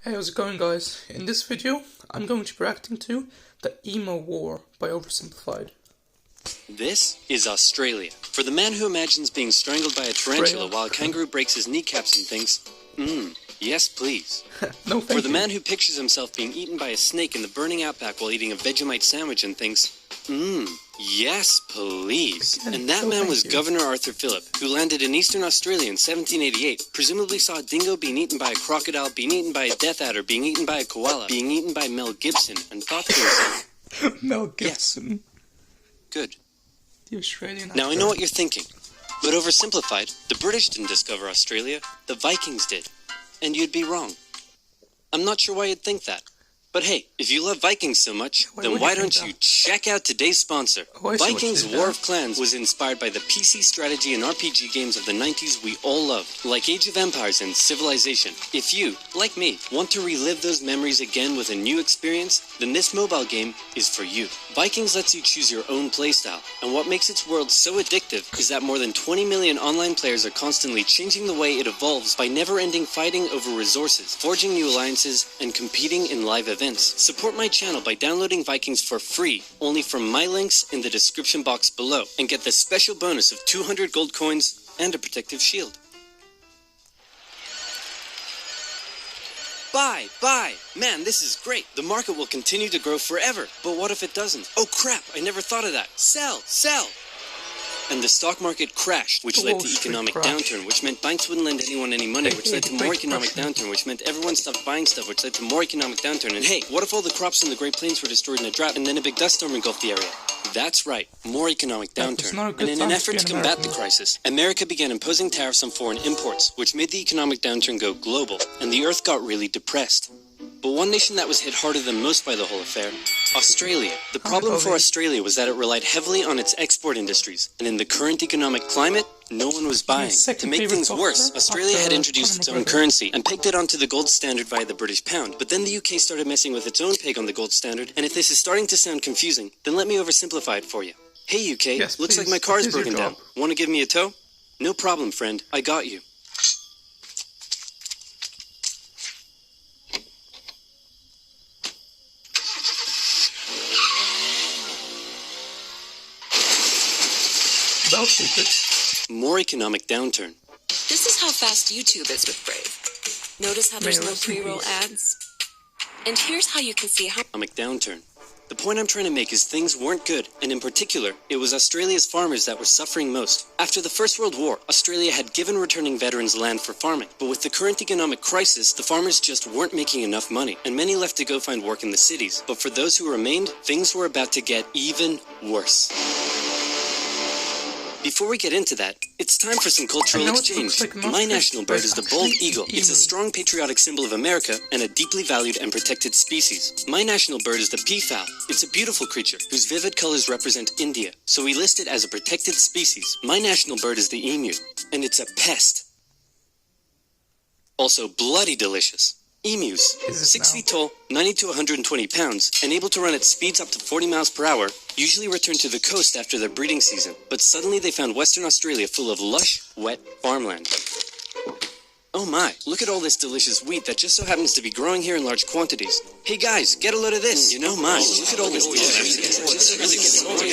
Hey, how's it going, guys? In this video, I'm going to be reacting to The Emo War by Oversimplified. This is Australia. For the man who imagines being strangled by a tarantula while a kangaroo breaks his kneecaps and thinks, yes please. No, thank For the you. man who pictures himself being eaten by a snake in the burning outback while eating a Vegemite sandwich and thinks, yes please. Again, And that no, man thank was you. Governor Arthur Phillip, who landed in eastern Australia in 1788, presumably saw a dingo being eaten by a crocodile, being eaten by a death adder, being eaten by a koala, being eaten by Mel Gibson, and thought to himself, Mel Gibson. good. The Australian Now I actor. know what you're thinking, but oversimplified, the British didn't discover Australia, the Vikings did. And you'd be wrong. I'm not sure why you'd think that. But hey, if you love Vikings so much, Why then would why you think don't you that? check out today's sponsor? Oh, I see what Vikings you did War there. of Clans was inspired by the PC strategy and RPG games of the 90s we all loved, like Age of Empires and Civilization. If you, like me, want to relive those memories again with a new experience, then this mobile game is for you. Vikings lets you choose your own playstyle, and what makes its world so addictive is that more than 20 million online players are constantly changing the way it evolves by never-ending fighting over resources, forging new alliances, and competing in live events. Support my channel by downloading Vikings for free, only from my links in the description box below, and get the special bonus of 200 gold coins and a protective shield. Buy! Man, this is great. The market will continue to grow forever. But what if it doesn't? Oh crap, I never thought of that. Sell! And the stock market crashed, which The led Wall to Street economic crash. downturn, which meant banks wouldn't lend anyone any money, which led to more economic downturn, which meant everyone stopped buying stuff, which led to more economic downturn. And hey, what if all the crops in the Great Plains were destroyed in a drought and then a big dust storm engulfed the area? That's right, more economic That was downturn. not a good And in time an to effort be to in combat America. the crisis, America began imposing tariffs on foreign imports, which made the economic downturn go global, and the earth got really depressed. But one nation that was hit harder than most by the whole affair, Australia. The problem for Australia was that it relied heavily on its export industries, and in the current economic climate, no one was buying. To second make favorite things worse, boxer Australia had after introduced its Conor own McGregor. currency and pegged it onto the gold standard via the British pound. But then the UK started messing with its own peg on the gold standard, and if this is starting to sound confusing, then let me oversimplify it for you. Hey UK, Yes, looks please. like my car's Here's your broken down. job. Want to give me a tow? No problem, friend. I got you. Bell secrets. More economic downturn. This is how fast YouTube is with Brave. Notice how there's no pre-roll ads? And here's how you can see how Economic downturn. The point I'm trying to make is things weren't good, and in particular, it was Australia's farmers that were suffering most. After the First World War, Australia had given returning veterans land for farming, but with the current economic crisis, the farmers just weren't making enough money, and many left to go find work in the cities. But for those who remained, things were about to get even worse. Before we get into that, it's time for some cultural I know it exchange. looks like a My monster, national but bird it's is the bald actually eagle. It's a emu. strong patriotic symbol of America and a deeply valued and protected species. My national bird is the peafowl. It's a beautiful creature whose vivid colors represent India, so we list it as a protected species. My national bird is the emu, and it's a pest. Also bloody delicious. Emus, Is it 6 now? feet tall, 90 to 120 pounds, and able to run at speeds up to 40 miles per hour, usually return to the coast after their breeding season. But suddenly they found Western Australia full of lush, wet farmland. Oh my, look at all this delicious wheat that just so happens to be growing here in large quantities. Hey guys, get a load of this. You know, my, look at all this delicious wheat that just so happens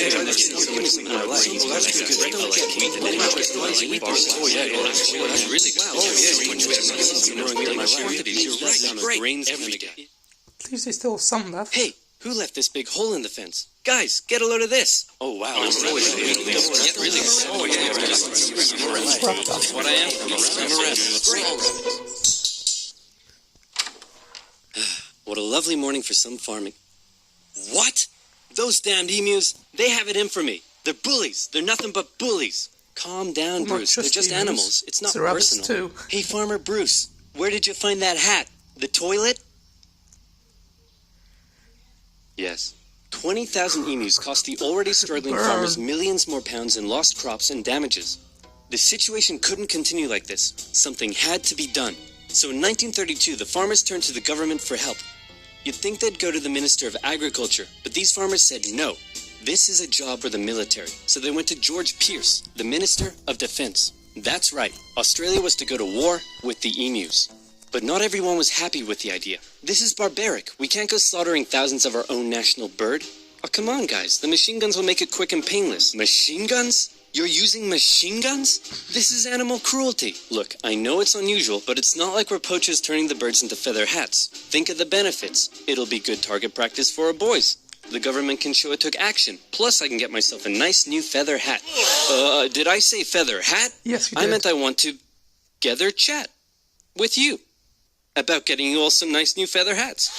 to be growing here in large quantities. Grains every day. At least they still have some left. Hey, who left this big hole in the fence? Guys, get a load of this. Oh wow. What I am from What a lovely morning for some farming. What? Those damned emus? They have it in for me. They're bullies. They're nothing but bullies. Calm down, Well, not Bruce. They're just just emus. animals. It's not It's the rabbits personal. too. Hey, Farmer Bruce, where did you find that hat? The toilet? Yes. 20,000 emus cost the already struggling Burn. farmers millions more pounds in lost crops and damages. The situation couldn't continue like this. Something had to be done. So in 1932, the farmers turned to the government for help. You'd think they'd go to the Minister of Agriculture, but these farmers said no. This is a job for the military. So they went to George Pierce, the Minister of Defense. That's right. Australia was to go to war with the emus. But not everyone was happy with the idea. This is barbaric. We can't go slaughtering thousands of our own national bird. Oh, come on, guys. The machine guns will make it quick and painless. Machine guns? You're using machine guns? This is animal cruelty. Look, I know it's unusual, but it's not like we're poachers turning the birds into feather hats. Think of the benefits. It'll be good target practice for our boys. The government can show it took action. Plus, I can get myself a nice new feather hat. Did I say feather hat? Yes, you did. I meant I want to gather chat with you about getting you all some nice new feather hats.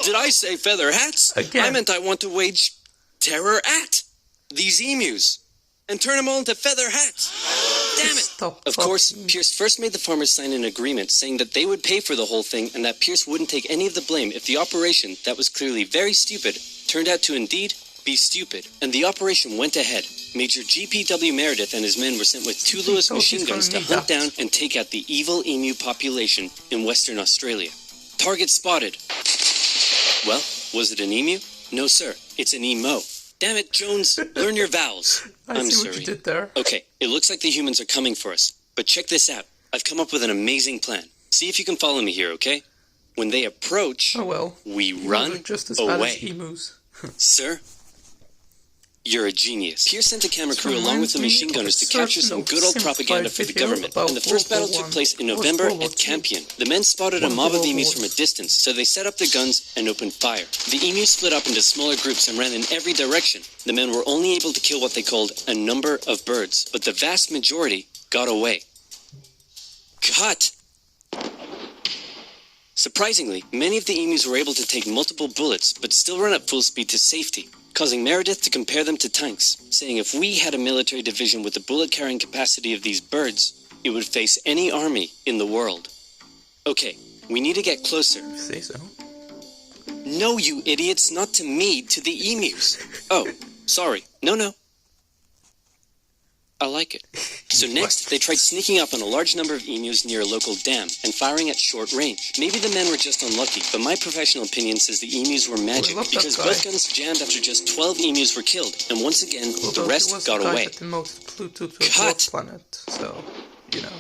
Did I say feather hats? Again. I meant I want to wage terror at these emus and turn them all into feather hats. Damn it! Stop Of course, talking. Pierce first made the farmers sign an agreement saying that they would pay for the whole thing and that Pierce wouldn't take any of the blame if the operation, that was clearly very stupid, turned out to indeed be stupid. And the operation went ahead. Major G.P.W. Meredith and his men were sent with 2 Lewis machine guns to hunt down and take out the evil emu population in Western Australia. Target spotted. Well, was it an emu? No, sir. It's an emo. Damn it, Jones. Learn your vowels. I I'm see sorry. what you did there. Okay, it looks like the humans are coming for us. But check this out. I've come up with an amazing plan. See if you can follow me here, okay? When they approach, Oh well. we Emus run are just as bad as away. emus. Sir, you're a genius. Pierce sent a camera This crew along with the reminds me machine of gunners a to capture some certain good old oversimplified propaganda for the video government. about And the first World battle War took I. place in Or November World War at II. Campion. The men spotted a One of mob the of World emus Wars. from a distance, so they set up their guns and opened fire. The emus split up into smaller groups and ran in every direction. The men were only able to kill what they called a number of birds, but the vast majority got away. Cut! Surprisingly, many of the emus were able to take multiple bullets, but still run at full speed to safety, causing Meredith to compare them to tanks, saying if we had a military division with the bullet-carrying capacity of these birds, it would face any army in the world. Okay, we need to get closer. You say so. No, you idiots, not to me, to the emus. Oh, sorry. No. I like it. So next, they tried sneaking up on a large number of emus near a local dam and firing at short range. Maybe the men were just unlucky, but my professional opinion says the emus were magic love that because guy. both guns jammed after just 12 emus were killed, and once again, the Although rest he was got the guy away. that demoted Pluto to a Cut. dwarf planet, so, you know.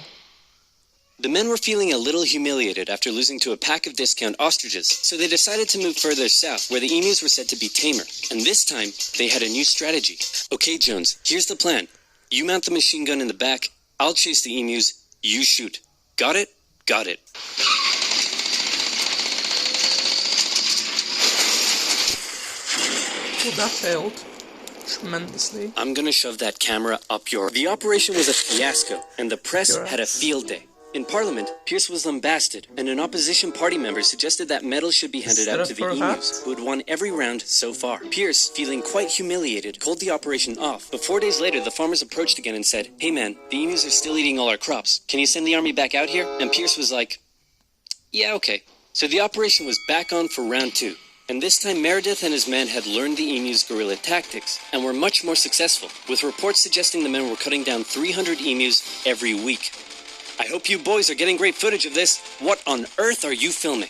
The men were feeling a little humiliated after losing to a pack of discount ostriches, so they decided to move further south, where the emus were said to be tamer. And this time, they had a new strategy. Okay, Jones, here's the plan. You mount the machine gun in the back, I'll chase the emus, you shoot. Got it? Got it. Well, that failed tremendously. I'm gonna shove that camera up your... The operation was a fiasco, and the press Your had a ass. field day. In Parliament, Pierce was lambasted, and an opposition party member suggested that medals should be handed Instead out of to the her emus, hat? who had won every round so far. Pierce, feeling quite humiliated, called the operation off. But 4 days later, the farmers approached again and said, "Hey man, the emus are still eating all our crops. Can you send the army back out here?" And Pierce was like, "Yeah, okay." So the operation was back on for round 2. And this time Meredith and his men had learned the emus' guerrilla tactics and were much more successful, with reports suggesting the men were cutting down 300 emus every week. I hope you boys are getting great footage of this. What on earth are you filming?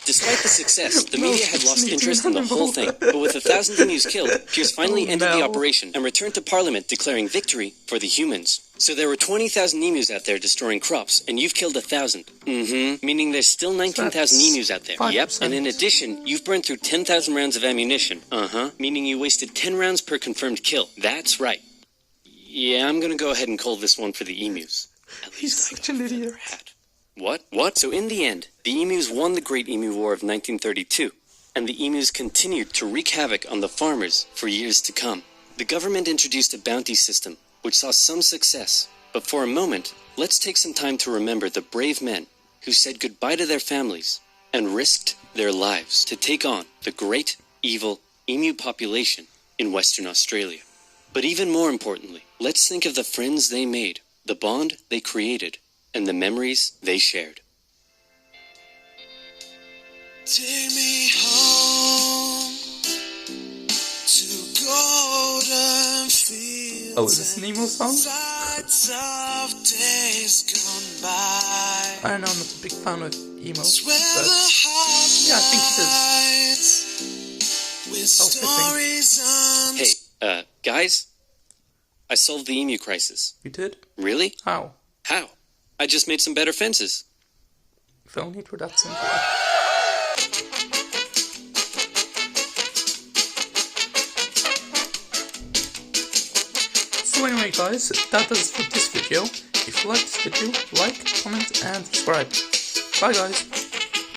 Despite the success, the media had lost interest in the whole thing, but with 1,000 emus killed, Pierce finally ended the operation and returned to Parliament declaring victory for the humans. So there were 20,000 emus out there destroying crops, and you've killed 1,000. Meaning there's still 19,000 That's emus out there. 5%. Yep, and in addition, you've burned through 10,000 rounds of ammunition. Meaning you wasted 10 rounds per confirmed kill. That's right. Yeah, I'm gonna go ahead and call this one for the emus. At He's least I such got an a feather idiot. hat. What? So in the end, the emus won the Great Emu War of 1932, and the emus continued to wreak havoc on the farmers for years to come. The government introduced a bounty system, which saw some success. But for a moment, let's take some time to remember the brave men who said goodbye to their families and risked their lives to take on the great, evil emu population in Western Australia. But even more importantly, let's think of the friends they made, the bond they created, and the memories they shared. Take me home to golden fields. Oh, is this an emo song? Sights of days gone by. I don't know, I'm not a big fan of emo, It's where but the heart yeah, I think it lies with fitting. stories Hey, guys, I solved the emu crisis. you did? Really? How? How? I just made some better fences. If only it were that simple. So anyway guys, that does it for this video. If you like this video, like, comment and subscribe. Bye guys!